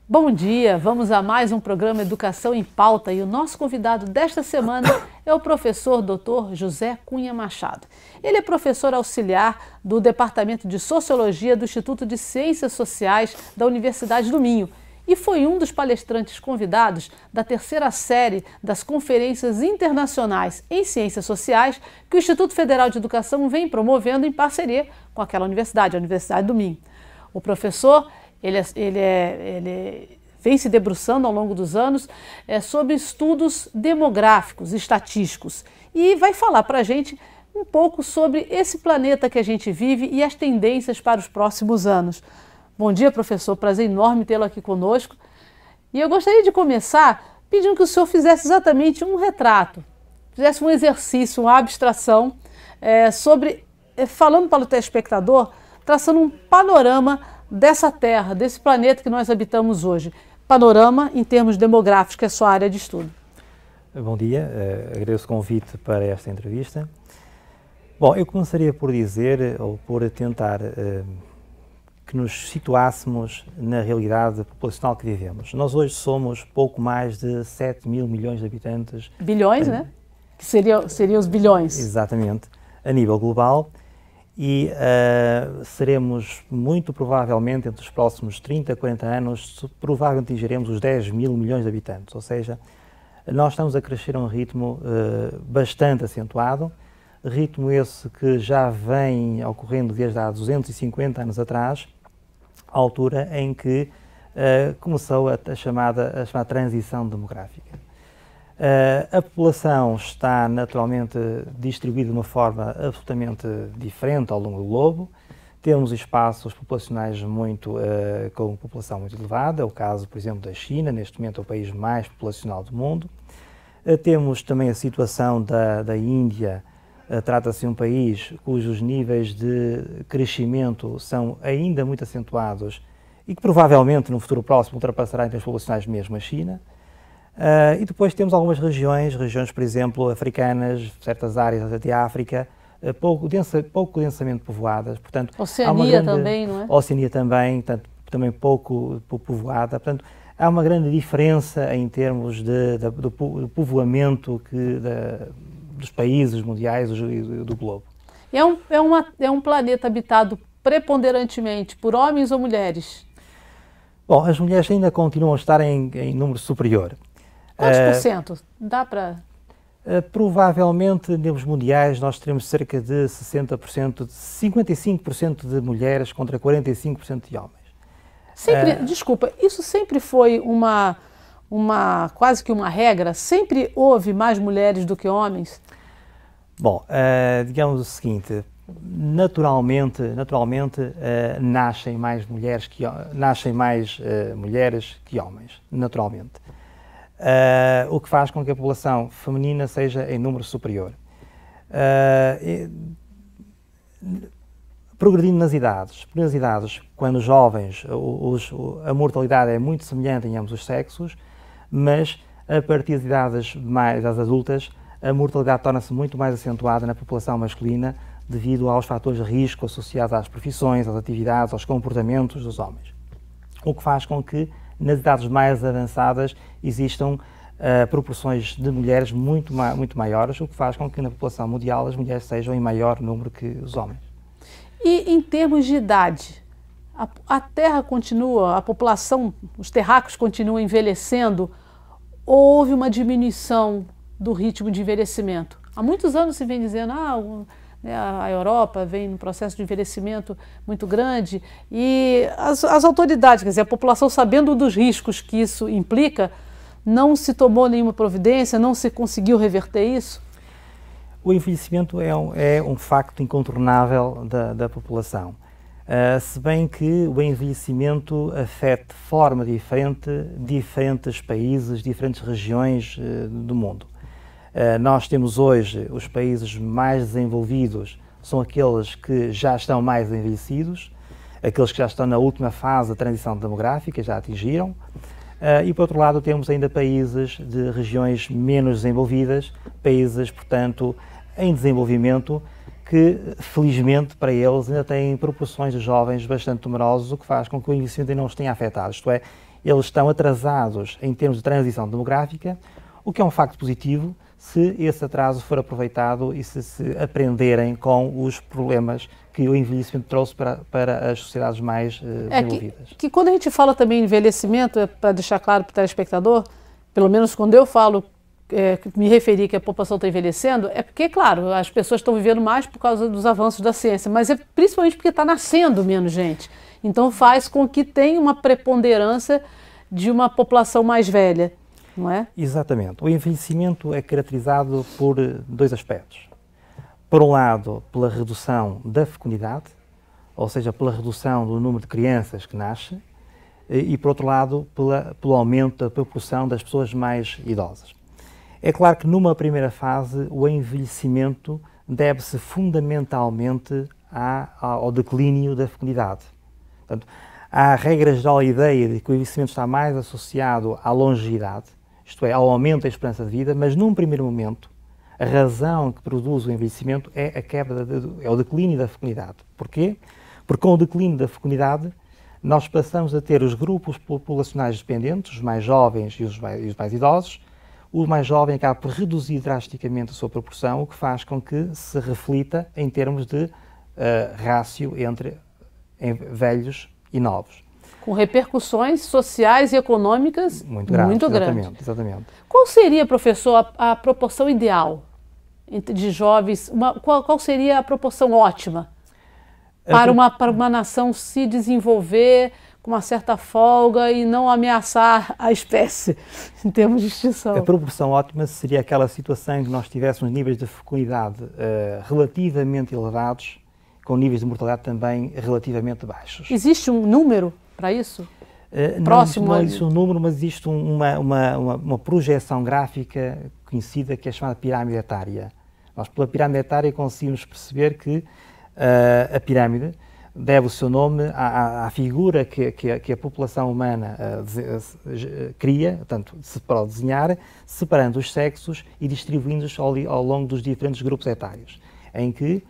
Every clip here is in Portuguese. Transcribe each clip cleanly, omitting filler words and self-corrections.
Bom dia, vamos a mais um programa Educação em Pauta e o nosso convidado desta semana é o professor Dr. José Cunha Machado. Ele é professor auxiliar do Departamento de Sociologia do Instituto de Ciências Sociais da Universidade do Minho e foi um dos palestrantes convidados da terceira série das Conferências Internacionais em Ciências Sociais que o Instituto Federal de Educação vem promovendo em parceria com aquela universidade, a Universidade do Minho. O professor ele vem se debruçando ao longo dos anos sobre estudos demográficos, estatísticos, e vai falar para a gente um pouco sobre esse planeta que a gente vive e as tendências para os próximos anos. Bom dia, professor, prazer enorme tê-lo aqui conosco. E eu gostaria de começar pedindo que o senhor fizesse exatamente um retrato, fizesse um exercício, uma abstração, falando para o telespectador, traçando um panorama dessa Terra, desse planeta que nós habitamos hoje. Panorama em termos demográficos, que é a sua área de estudo. Bom dia, agradeço o convite para esta entrevista. Bom, eu começaria por dizer, ou por tentar que nos situássemos na realidade populacional que vivemos. Nós hoje somos pouco mais de 7 mil milhões de habitantes. Bilhões, né? Que seriam os bilhões. Exatamente, a nível global. E seremos muito provavelmente, entre os próximos 30, 40 anos, provavelmente atingiremos os 10 mil milhões de habitantes, ou seja, nós estamos a crescer a um ritmo bastante acentuado, ritmo esse que já vem ocorrendo desde há 250 anos atrás, à altura em que começou a chamada transição demográfica. A população está naturalmente distribuída de uma forma absolutamente diferente ao longo do globo. Temos espaços populacionais com população muito elevada, é o caso, por exemplo, da China, neste momento é o país mais populacional do mundo. Temos também a situação da Índia, trata-se de um país cujos níveis de crescimento são ainda muito acentuados e que provavelmente no futuro próximo ultrapassará em termos populacionais mesmo a China. E depois temos algumas regiões, por exemplo, africanas, certas áreas de África, pouco densamente povoadas, portanto... Oceania também, não é? Oceania também, também pouco povoada, portanto, há uma grande diferença em termos do povoamento dos países mundiais do globo. É um planeta habitado preponderantemente por homens ou mulheres? Bom, as mulheres ainda continuam a estar em número superior. Quantos por cento? Dá para... Provavelmente, em termos mundiais, nós teremos cerca de 60%, 55% de mulheres contra 45% de homens. Desculpa, isso sempre foi quase que uma regra? Sempre houve mais mulheres do que homens? Bom, digamos o seguinte, naturalmente nascem mais mulheres que homens, naturalmente. O que faz com que a população feminina seja em número superior. Progredindo nas idades, quando jovens, a mortalidade é muito semelhante em ambos os sexos, mas a partir de idades mais adultas, a mortalidade torna-se muito mais acentuada na população masculina devido aos fatores de risco associados às profissões, às atividades, aos comportamentos dos homens. O que faz com que nas idades mais avançadas existam proporções de mulheres muito maiores, o que faz com que na população mundial as mulheres sejam em maior número que os homens. E em termos de idade, a Terra continua, a população, os terráqueos continuam envelhecendo ou houve uma diminuição do ritmo de envelhecimento? Há muitos anos se vem dizendo a Europa vem num processo de envelhecimento muito grande e as autoridades, quer dizer, a população sabendo dos riscos que isso implica, não se tomou nenhuma providência, não se conseguiu reverter isso? O envelhecimento é um facto incontornável da população, se bem que o envelhecimento afeta de forma diferente diferentes países, diferentes regiões do mundo. Nós temos hoje os países mais desenvolvidos, são aqueles que já estão mais envelhecidos, aqueles que já estão na última fase da transição demográfica, já atingiram, e por outro lado temos ainda países de regiões menos desenvolvidas, países, portanto, em desenvolvimento, que felizmente para eles ainda têm proporções de jovens bastante numerosos, o que faz com que o envelhecimento não os tenha afetado, isto é, eles estão atrasados em termos de transição demográfica, o que é um facto positivo se esse atraso for aproveitado e se aprenderem com os problemas que o envelhecimento trouxe para as sociedades mais desenvolvidas. Que quando a gente fala também em envelhecimento, para deixar claro para o telespectador, pelo menos quando eu falo, me referi que a população está envelhecendo, é porque, claro, as pessoas estão vivendo mais por causa dos avanços da ciência, mas é principalmente porque está nascendo menos gente. Então faz com que tenha uma preponderância de uma população mais velha, não é? Exatamente. O envelhecimento é caracterizado por dois aspectos. Por um lado, pela redução da fecundidade, ou seja, pela redução do número de crianças que nascem, e por outro lado, pelo aumento da proporção das pessoas mais idosas. É claro que numa primeira fase o envelhecimento deve-se fundamentalmente ao declínio da fecundidade. Portanto, há a regra geral a ideia de que o envelhecimento está mais associado à longevidade, isto é, ao aumento da esperança de vida, mas num primeiro momento a razão que produz o envelhecimento é a quebra, é o declínio da fecundidade. Porquê? Porque com o declínio da fecundidade nós passamos a ter os grupos populacionais dependentes, os mais jovens e os mais idosos. O mais jovem acaba por reduzir drasticamente a sua proporção, o que faz com que se reflita em termos de rácio entre velhos e novos. Com repercussões sociais e econômicas muito grandes. Exatamente. Qual seria, professor, a proporção ideal de jovens? Qual seria a proporção ótima para uma nação se desenvolver com uma certa folga e não ameaçar a espécie em termos de extinção? A proporção ótima seria aquela situação em que nós tivéssemos níveis de fecundidade relativamente elevados, com níveis de mortalidade também relativamente baixos. Existe um número para isso? Próximo não existe um número, mas existe uma projeção gráfica conhecida que é chamada pirâmide etária. Nós, pela pirâmide etária, conseguimos perceber que a pirâmide deve o seu nome à figura que a população humana cria, portanto, se pode desenhar, separando os sexos e distribuindo-os ao longo dos diferentes grupos etários, em que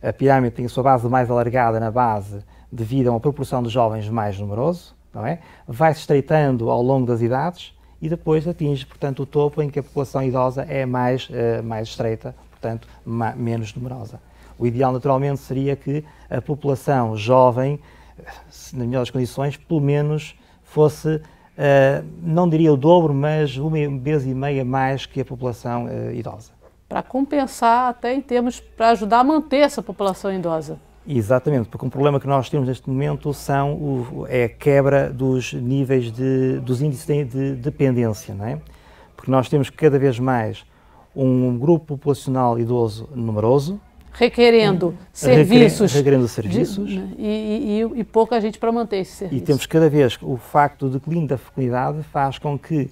a pirâmide tem a sua base mais alargada na base devido a uma proporção de jovens mais numeroso, não é? Vai-se estreitando ao longo das idades e depois atinge, portanto, o topo em que a população idosa é mais estreita, portanto, menos numerosa. O ideal, naturalmente, seria que a população jovem, nas melhores condições, pelo menos fosse, não diria o dobro, mas 1,5 vezes mais que a população idosa. Para compensar, até em termos, para ajudar a manter essa população idosa. Exatamente, porque um problema que nós temos neste momento é a quebra dos níveis dos índices de dependência, não é? Porque nós temos cada vez mais um grupo populacional idoso numeroso, requerendo serviços e pouca gente para manter esse serviço. E temos cada vez o facto do declínio da fecundidade faz com que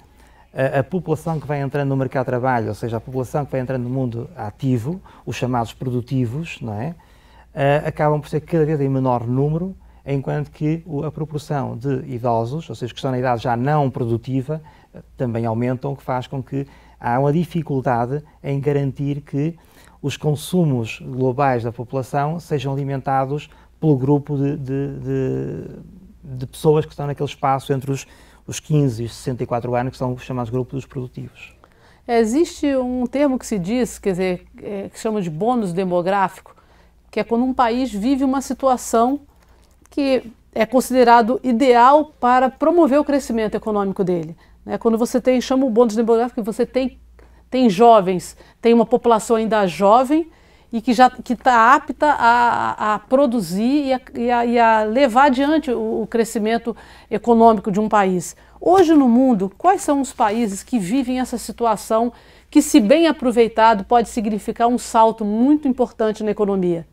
a população que vai entrando no mercado de trabalho, ou seja, a população que vai entrando no mundo ativo, os chamados produtivos, não é? Acabam por ser cada vez em menor número, enquanto que a proporção de idosos, ou seja, que estão na idade já não produtiva, também aumentam, o que faz com que há uma dificuldade em garantir que os consumos globais da população sejam alimentados pelo grupo de pessoas que estão naquele espaço entre os 15 e os 64 anos, que são os chamados grupos dos produtivos. Existe um termo que se diz, quer dizer, que se chama de bônus demográfico, que é quando um país vive uma situação que é considerado ideal para promover o crescimento econômico dele. Quando você chama o bônus demográfico, você tem jovens, tem uma população ainda jovem e que está apta a produzir e a levar adiante o crescimento econômico de um país. Hoje no mundo, quais são os países que vivem essa situação que, se bem aproveitado, pode significar um salto muito importante na economia?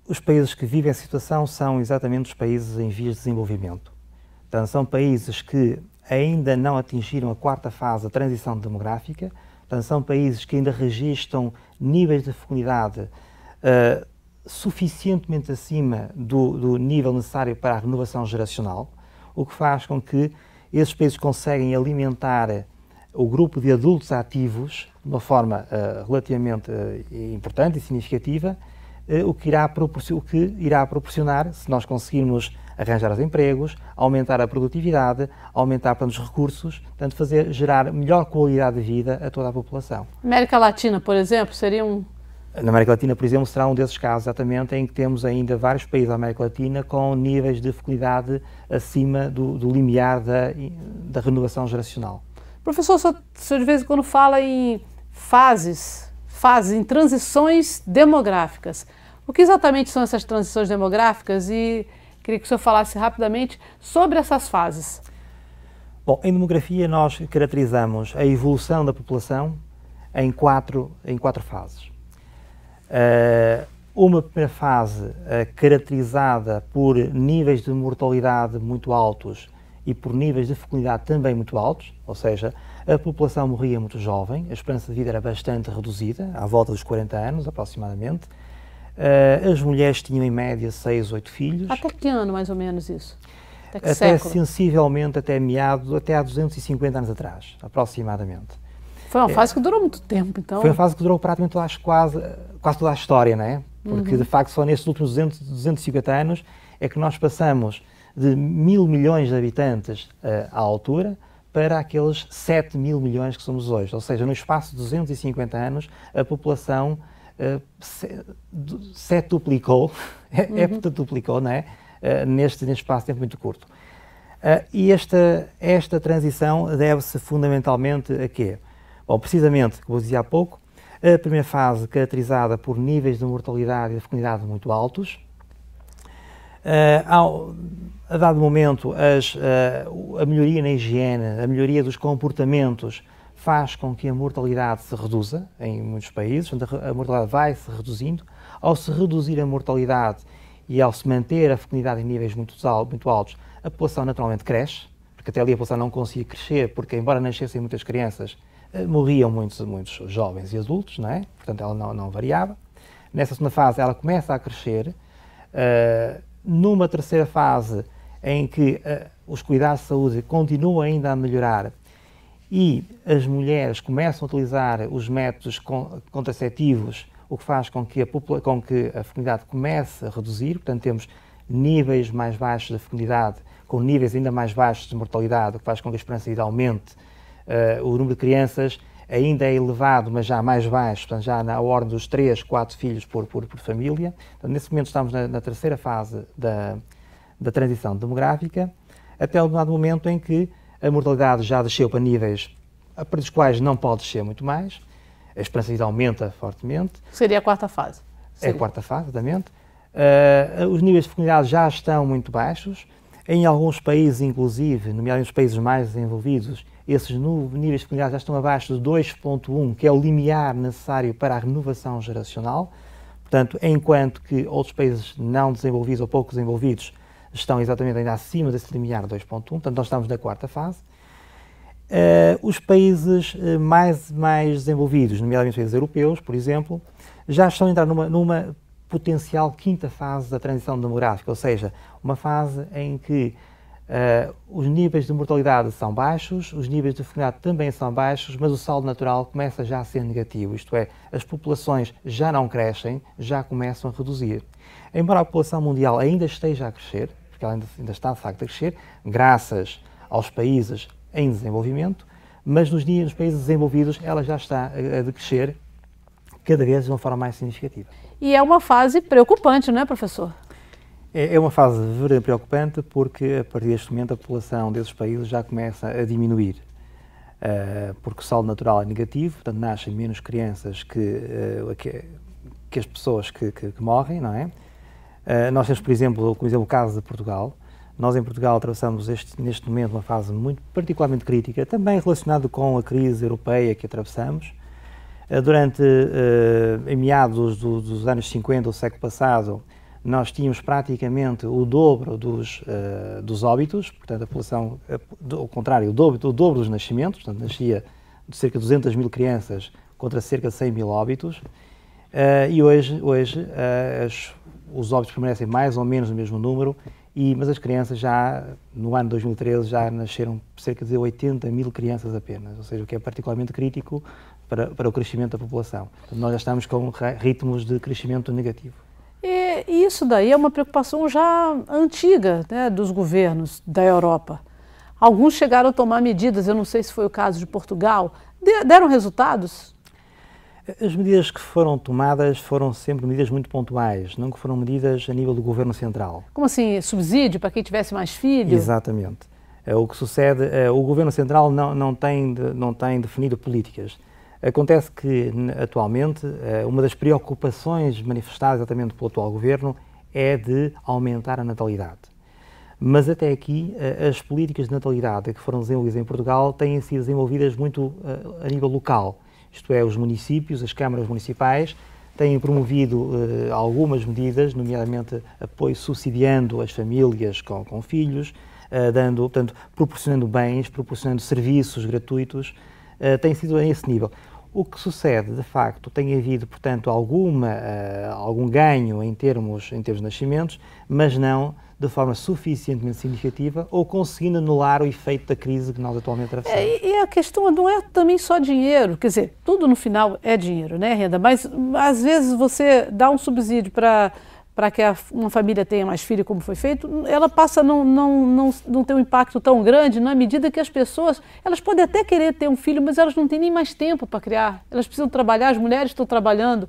Os países que vivem essa situação são exatamente os países em vias de desenvolvimento. Então, são países que ainda não atingiram a quarta fase da transição demográfica, portanto, são países que ainda registram níveis de fecundidade suficientemente acima do nível necessário para a renovação geracional, o que faz com que esses países conseguem alimentar o grupo de adultos ativos de uma forma relativamente importante e significativa, o que irá proporcionar, se nós conseguirmos arranjar os empregos, aumentar a produtividade, aumentar portanto, os recursos, portanto, gerar melhor qualidade de vida a toda a população. América Latina, por exemplo, seria um... Na América Latina, por exemplo, será um desses casos, exatamente, em que temos ainda vários países da América Latina com níveis de fecundidade acima do limiar da renovação geracional. Professor, o senhor de vez em quando fala em fases, em transições demográficas. O que exatamente são essas transições demográficas? E queria que o senhor falasse rapidamente sobre essas fases. Bom, em demografia nós caracterizamos a evolução da população em quatro fases. Uma primeira fase caracterizada por níveis de mortalidade muito altos e por níveis de fecundidade também muito altos, ou seja, a população morria muito jovem, a esperança de vida era bastante reduzida, à volta dos 40 anos aproximadamente. As mulheres tinham em média 6, 8 filhos. Até que ano mais ou menos isso? Até que até século? Sensivelmente até há 250 anos atrás, aproximadamente. Foi uma fase que durou muito tempo, então. Foi uma fase que durou praticamente quase toda a história, não é? Porque, de facto, só nestes últimos 250 anos é que nós passamos de 1.000 milhões de habitantes à altura para aqueles 7 mil milhões que somos hoje. Ou seja, no espaço de 250 anos, a população setuplicou, heptatuplicou, não é? Neste espaço de tempo muito curto. E esta transição deve-se fundamentalmente a quê? Bom, precisamente, como eu dizia há pouco, a primeira fase caracterizada por níveis de mortalidade e de fecundidade muito altos. A dado momento, a melhoria na higiene, a melhoria dos comportamentos faz com que a mortalidade se reduza em muitos países, portanto, a mortalidade vai se reduzindo. Ao se reduzir a mortalidade e ao se manter a fecundidade em níveis muito altos, a população naturalmente cresce, porque até ali a população não conseguia crescer, porque embora nascessem muitas crianças, morriam muitos jovens e adultos, não é? Portanto, ela não variava. Nessa segunda fase, ela começa a crescer. Numa terceira fase, em que os cuidados de saúde continuam ainda a melhorar e as mulheres começam a utilizar os métodos contraceptivos, o que faz com que a fecundidade comece a reduzir. Portanto, temos níveis mais baixos de fecundidade, com níveis ainda mais baixos de mortalidade, o que faz com que a esperança de vida aumente. O número de crianças ainda é elevado, mas já mais baixo, portanto, já na ordem dos 3, 4 filhos por família. Portanto, nesse momento estamos na terceira fase da transição demográfica, até o dado momento em que a mortalidade já desceu para níveis a partir dos quais não pode descer muito mais, a esperança de vida aumenta fortemente. Seria a quarta fase. É a quarta fase, exatamente. Os níveis de fecundidade já estão muito baixos. Em alguns países, inclusive, nomeadamente os países mais desenvolvidos, esses níveis de fecundidade já estão abaixo de 2,1, que é o limiar necessário para a renovação geracional. Portanto, enquanto que outros países não desenvolvidos ou pouco desenvolvidos estão exatamente ainda acima desse limiar de 2,1, portanto, nós estamos na quarta fase. Os países mais desenvolvidos, nomeadamente os países europeus, por exemplo, já estão a entrar numa potencial quinta fase da transição demográfica, ou seja, uma fase em que os níveis de mortalidade são baixos, os níveis de fecundidade também são baixos, mas o saldo natural começa já a ser negativo, isto é, as populações já não crescem, já começam a reduzir. Embora a população mundial ainda esteja a crescer, porque ela ainda está de facto a crescer, graças aos países em desenvolvimento, mas nos países desenvolvidos ela já está a decrescer cada vez de uma forma mais significativa. E é uma fase preocupante, não é, professor? É uma fase verdadeiramente preocupante porque, a partir deste momento, a população desses países já começa a diminuir. Porque o saldo natural é negativo, portanto, nascem menos crianças que as pessoas que morrem, não é? Nós temos, por exemplo, o caso de Portugal. Nós, em Portugal, atravessamos neste momento uma fase particularmente crítica, também relacionada com a crise europeia que atravessamos. Em meados dos anos 50 do século passado, nós tínhamos praticamente o dobro dos óbitos, portanto, a população, ao contrário, o dobro dos nascimentos, portanto, nascia de cerca de 200 mil crianças contra cerca de 100 mil óbitos, e hoje os óbitos permanecem mais ou menos no mesmo número, mas as crianças já, no ano 2013, já nasceram cerca de 80 mil crianças apenas, ou seja, o que é particularmente crítico para o crescimento da população. Portanto, nós já estamos com ritmos de crescimento negativo. E isso daí é uma preocupação já antiga, né, dos governos da Europa. Alguns chegaram a tomar medidas, eu não sei se foi o caso de Portugal, deram resultados? As medidas que foram tomadas foram sempre medidas muito pontuais, não que foram medidas a nível do governo central. Como assim, subsídio para quem tivesse mais filhos? Exatamente. O que sucede, o governo central não tem definido políticas. Acontece que, atualmente, uma das preocupações manifestadas exatamente pelo atual governo é de aumentar a natalidade. Mas até aqui, as políticas de natalidade que foram desenvolvidas em Portugal têm sido desenvolvidas muito a nível local. Isto é, os municípios, as câmaras municipais, têm promovido algumas medidas, nomeadamente apoio subsidiando as famílias com filhos, portanto, proporcionando bens, proporcionando serviços gratuitos, tem sido a esse nível. O que sucede, de facto, tem havido, portanto, algum ganho em termos de nascimentos, mas não de forma suficientemente significativa ou conseguindo anular o efeito da crise que nós atualmente atravessamos. E a questão não é também só dinheiro, quer dizer, tudo no final é dinheiro, né, renda, mas às vezes você dá um subsídio para que uma família tenha mais filhos, como foi feito, ela passa a não ter um impacto tão grande na medida que as pessoas, elas podem até querer ter um filho, mas elas não têm nem mais tempo para criar. Elas precisam trabalhar, as mulheres estão trabalhando.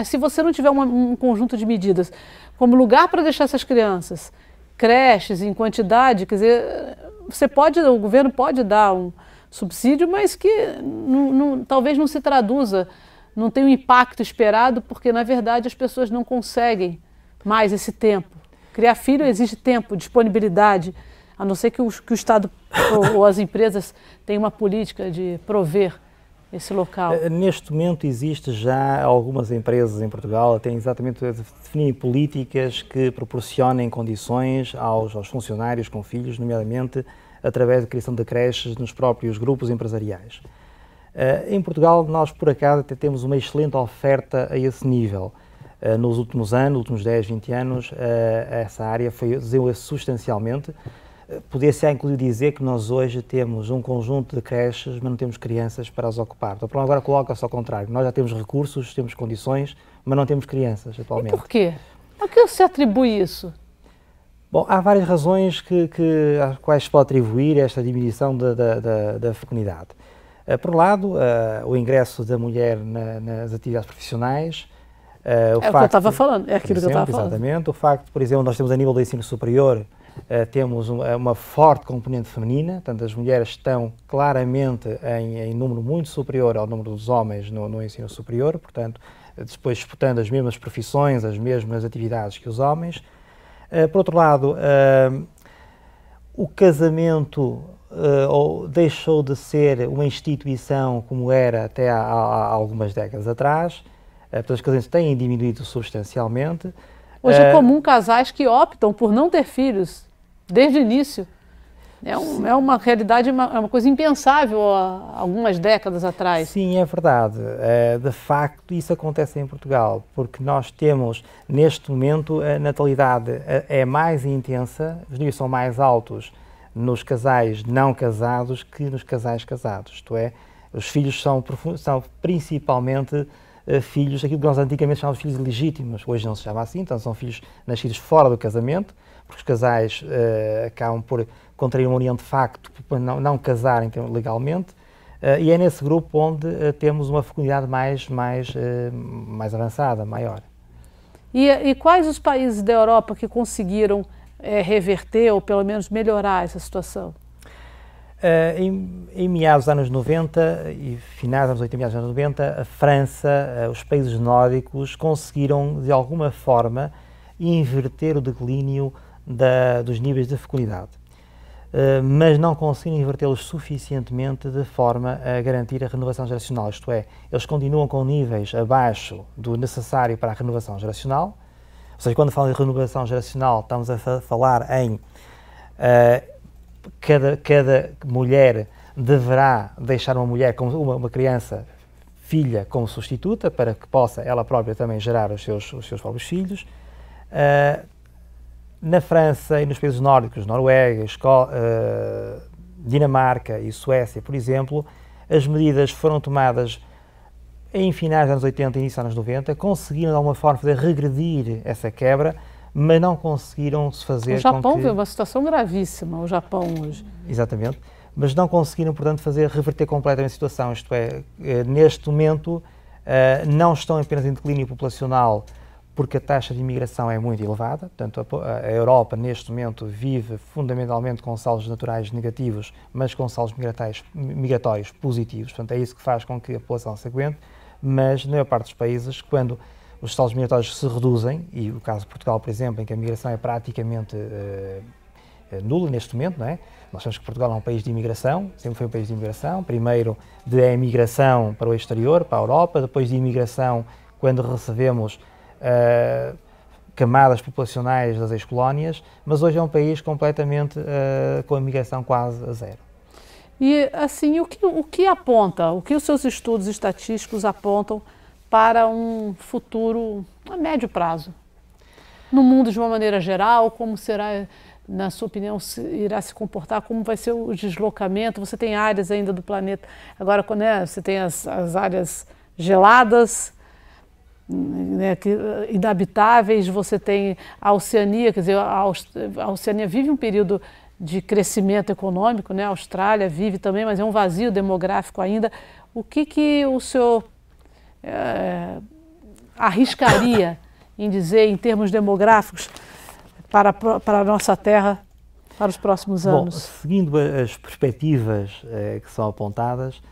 Se você não tiver um conjunto de medidas como lugar para deixar essas crianças, creches em quantidade, quer dizer, o governo pode dar um subsídio, mas que talvez não se traduza, não tenha o impacto esperado, porque na verdade as pessoas não conseguem mais esse tempo. Criar filho exige tempo, disponibilidade, a não ser que o Estado ou as empresas tenham uma política de prover esse local. Neste momento existe já algumas empresas em Portugal que têm exatamente definir políticas que proporcionem condições aos funcionários com filhos, nomeadamente através da criação de creches nos próprios grupos empresariais. Em Portugal, nós por acaso até temos uma excelente oferta a esse nível. Nos últimos anos, nos últimos 10, 20 anos, essa área desenvolveu-se substancialmente. Poder-se inclusive dizer que nós hoje temos um conjunto de creches, mas não temos crianças para as ocupar. Então, o problema agora coloca-se ao contrário. Nós já temos recursos, temos condições, mas não temos crianças atualmente. E por quê? A que se atribui isso? Bom, há várias razões às quais se pode atribuir esta diminuição da fecundidade. Por um lado, o ingresso da mulher nas atividades profissionais. O que eu estava falando, é aquilo que eu estava falando. Exatamente. O facto, por exemplo, nós temos a nível do ensino superior, temos uma forte componente feminina, portanto as mulheres estão claramente em número muito superior ao número dos homens no ensino superior, portanto, depois disputando as mesmas profissões, as mesmas atividades que os homens. Por outro lado, o casamento deixou de ser uma instituição como era até há algumas décadas atrás, portanto os casamentos têm diminuído substancialmente. Hoje é comum casais que optam por não ter filhos desde o início. É uma realidade, é uma coisa impensável há algumas décadas atrás. Sim, é verdade. De facto, isso acontece em Portugal, porque nós temos, neste momento, a natalidade é mais intensa, os níveis são mais altos nos casais não casados que nos casais casados. Isto é, os filhos são principalmente filhos, aquilo que nós antigamente chamávamos de filhos ilegítimos, hoje não se chama assim, então são filhos nascidos fora do casamento, porque os casais acabam por contrair uma união de facto, por não casarem legalmente, e é nesse grupo onde temos uma fecundidade mais avançada, maior. E quais os países da Europa que conseguiram reverter ou pelo menos melhorar essa situação? Em meados dos anos 90 e finais dos anos 80 e meados dos anos 90, a França, os países nórdicos conseguiram de alguma forma inverter o declínio dos níveis de fecundidade, mas não conseguiram invertê-los suficientemente de forma a garantir a renovação geracional, isto é, eles continuam com níveis abaixo do necessário para a renovação geracional, ou seja, quando falamos de renovação geracional estamos a falar em cada mulher deverá deixar uma criança, filha, como substituta, para que possa ela própria também gerar os seus próprios filhos. Na França e nos países nórdicos, Noruega, Dinamarca e Suécia, por exemplo, as medidas foram tomadas em finais dos anos 80 e início dos anos 90, conseguiram de alguma forma fazer regredir essa quebra, mas não conseguiram se fazer. O Japão vê uma situação gravíssima, o Japão hoje. Exatamente, mas não conseguiram, portanto, fazer reverter completamente a situação, isto é, neste momento não estão apenas em declínio populacional porque a taxa de imigração é muito elevada, portanto a Europa neste momento vive fundamentalmente com saldos naturais negativos, mas com saldos migratórios positivos, portanto é isso que faz com que a população se aguente, mas na maior parte dos países, quando os saldos migratórios se reduzem, e o caso de Portugal, por exemplo, em que a migração é praticamente nula neste momento, não é? Nós sabemos que Portugal é um país de imigração, sempre foi um país de imigração, primeiro de imigração para o exterior, para a Europa, depois de imigração quando recebemos camadas populacionais das ex-colónias, mas hoje é um país completamente com a migração quase a zero. E assim, o que aponta, o que os seus estudos estatísticos apontam para um futuro a médio prazo? No mundo de uma maneira geral, como será, na sua opinião, irá se comportar, como vai ser o deslocamento? Você tem áreas ainda do planeta, agora né, você tem as áreas geladas, né, inabitáveis, você tem a Oceania, quer dizer, a Oceania vive um período de crescimento econômico, né? A Austrália vive também, mas é um vazio demográfico ainda. O que o senhor arriscaria em dizer, em termos demográficos, para a nossa terra para os próximos anos? Bom, seguindo as perspectivas que são apontadas,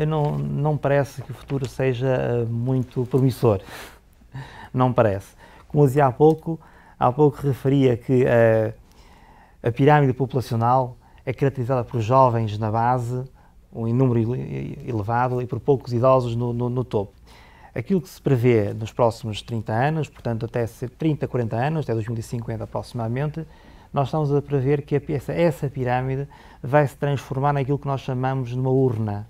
não parece que o futuro seja muito promissor. Não parece. Como dizia há pouco referia que a pirâmide populacional é caracterizada por jovens na base, um número elevado, e por poucos idosos no topo. Aquilo que se prevê nos próximos 30 anos, portanto até 30, 40 anos, até 2050 aproximadamente, nós estamos a prever que essa pirâmide vai se transformar naquilo que nós chamamos de uma urna.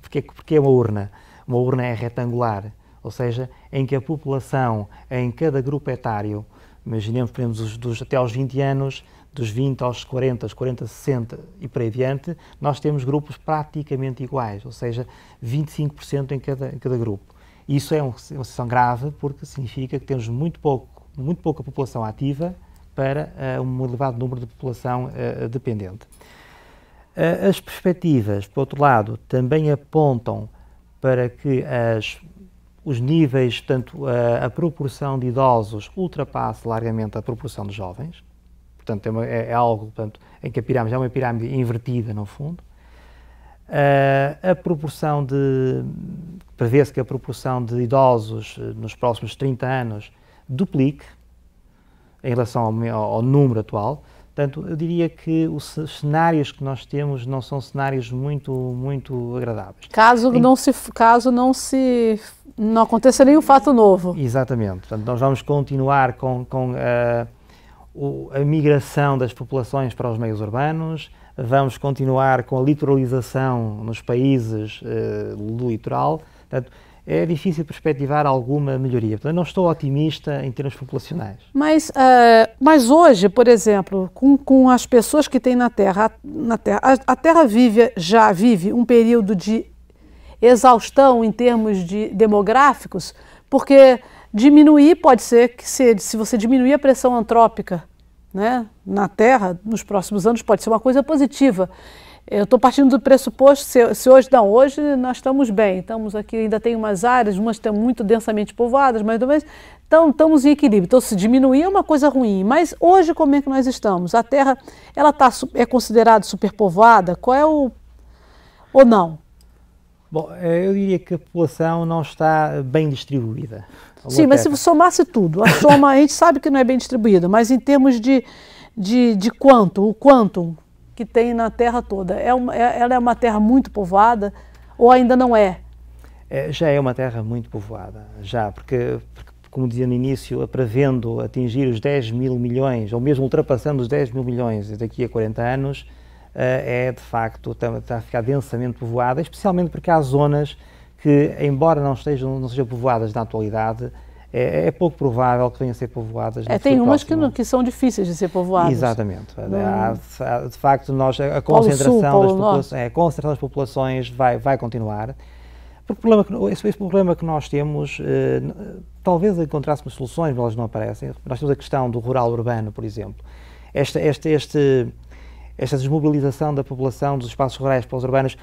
Porque é uma urna? Uma urna é retangular, ou seja, em que a população, em cada grupo etário, imaginemos, por exemplo, até aos 20 anos, dos 20 aos 40, 60 e por aí adiante, nós temos grupos praticamente iguais, ou seja, 25% em cada grupo. Isso é uma situação grave porque significa que temos muito pouca população ativa para um elevado número de população dependente. As perspectivas, por outro lado, também apontam para que os níveis, portanto, a proporção de idosos ultrapasse largamente a proporção de jovens. Portanto, é algo, portanto, em que a pirâmide é uma pirâmide invertida, no fundo. Prevê-se que a proporção de idosos nos próximos 30 anos duplique em relação ao número atual. Portanto, eu diria que os cenários que nós temos não são cenários muito agradáveis. Caso não aconteça nenhum fato novo. Exatamente. Portanto, nós vamos continuar com a migração das populações para os meios urbanos, vamos continuar com a litoralização nos países do litoral. Portanto, é difícil perspectivar alguma melhoria. Portanto, não estou otimista em termos populacionais. Mas hoje, por exemplo, com as pessoas que tem na Terra, a Terra já vive um período de exaustão em termos demográficos, porque diminuir pode ser que se você diminuir a pressão antrópica, né, na Terra, nos próximos anos, pode ser uma coisa positiva. Eu estou partindo do pressuposto, se hoje nós estamos bem, estamos aqui, ainda tem umas áreas, umas estão muito densamente povoadas, mas então, estamos em equilíbrio. Então, se diminuir é uma coisa ruim, mas hoje como é que nós estamos? A Terra, ela é considerada superpovoada? Qual é ou não? Bom, eu diria que a população não está bem distribuída. Sim, mas se somasse tudo, a gente sabe que não é bem distribuída, mas em termos de o quantum que tem na Terra toda, ela é uma terra muito povoada ou ainda não é? Já é uma terra muito povoada, porque como dizia no início, prevendo atingir os 10 mil milhões, ou mesmo ultrapassando os 10 mil milhões daqui a 40 anos, de facto, está a ficar densamente povoada, especialmente porque há zonas que, embora não sejam povoadas na atualidade, é pouco provável que venham a ser povoadas. Tem umas que são difíceis de ser povoadas. Exatamente. De facto, a concentração das populações vai continuar, Porque esse problema que nós temos, talvez encontrássemos soluções, mas elas não aparecem. Nós temos a questão do rural-urbano, por exemplo. Esta desmobilização da população dos espaços rurais para os urbanos,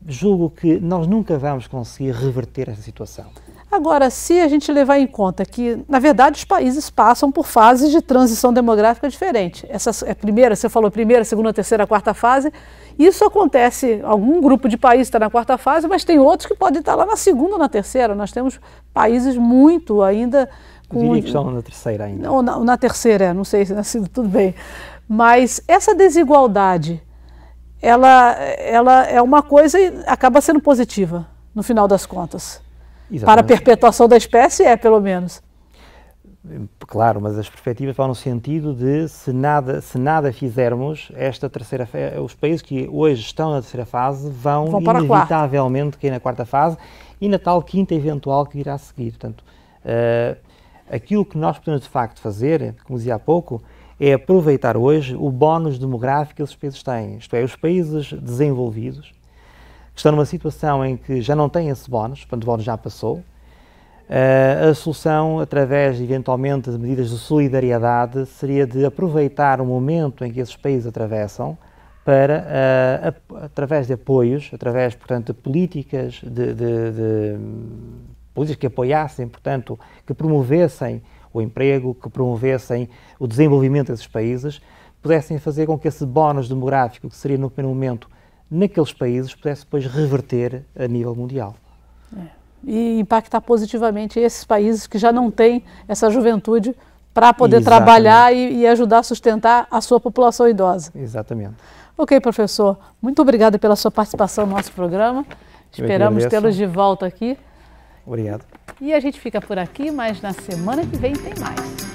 julgo que nós nunca vamos conseguir reverter essa situação. Agora, se a gente levar em conta que, na verdade, os países passam por fases de transição demográfica diferente. Essa é a primeira, você falou primeira, segunda, terceira, quarta fase. Isso acontece, algum grupo de países está na quarta fase, mas tem outros que podem estar lá na segunda ou na terceira. Nós temos países muito ainda... Eu diria que estão na terceira ainda. Ou na terceira, não sei se tudo bem. Mas essa desigualdade, ela é uma coisa e acaba sendo positiva, no final das contas. Exatamente. Para a perpetuação da espécie pelo menos. Claro, mas as perspectivas vão no sentido de, se nada fizermos, esta terceira os países que hoje estão na terceira fase vão inevitavelmente cair na quarta fase e na tal quinta eventual que irá seguir. Portanto, aquilo que nós podemos de facto fazer, como dizia há pouco, é aproveitar hoje o bónus demográfico que esses países têm. Isto é, os países desenvolvidos, que estão numa situação em que já não têm esse bónus, portanto o bónus já passou. A solução, através eventualmente de medidas de solidariedade, seria de aproveitar o momento em que esses países atravessam para, através de apoios, através, portanto, de políticas, políticas que apoiassem, portanto, que promovessem o emprego, que promovessem o desenvolvimento desses países, pudessem fazer com que esse bónus demográfico, que seria no primeiro momento naqueles países, pudesse depois reverter a nível mundial. E impactar positivamente esses países que já não têm essa juventude para poder trabalhar e ajudar a sustentar a sua população idosa. Exatamente. Ok, professor. Muito obrigada pela sua participação no nosso programa. Esperamos tê-los de volta aqui. Obrigado. E a gente fica por aqui, mas na semana que vem tem mais.